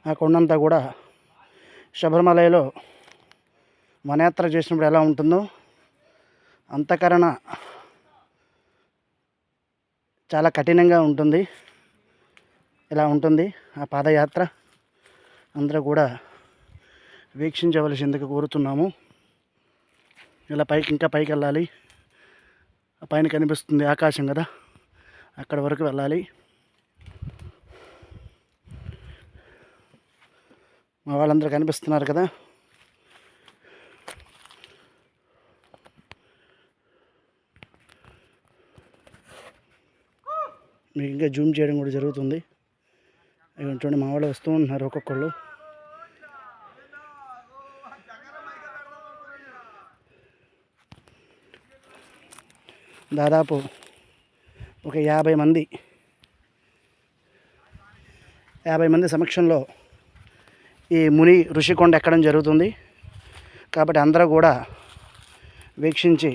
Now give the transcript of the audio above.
ఆ కొండంతా కూడా శబరిమలలో వనయాత్ర చేసినప్పుడు ఎలా ఉంటుందో అంతకన్నా చాలా కఠినంగా ఉంటుంది. ఇలా ఉంటుంది ఆ పాదయాత్ర. అందరూ కూడా వీక్షించవలసిందిగా కోరుతున్నాము. ఇలా పైకి ఇంకా పైకి వెళ్ళాలి. పైన కనిపిస్తుంది ఆకాశం కదా, అక్కడ వరకు వెళ్ళాలి. మా వాళ్ళందరూ కనిపిస్తున్నారు కదా. మీకు ఇంకా జూమ్ చేయడం కూడా జరుగుతుంది. చూడండి మా వాళ్ళు వస్తూ ఉంటున్నారు ఒక్కొక్కళ్ళు. దాదాపు ఒక 50 మంది సమక్షంలో ఈ ఋషికొండ ఎక్కడం జరుగుతుంది. కాబట్టి అందరూ కూడా వీక్షించి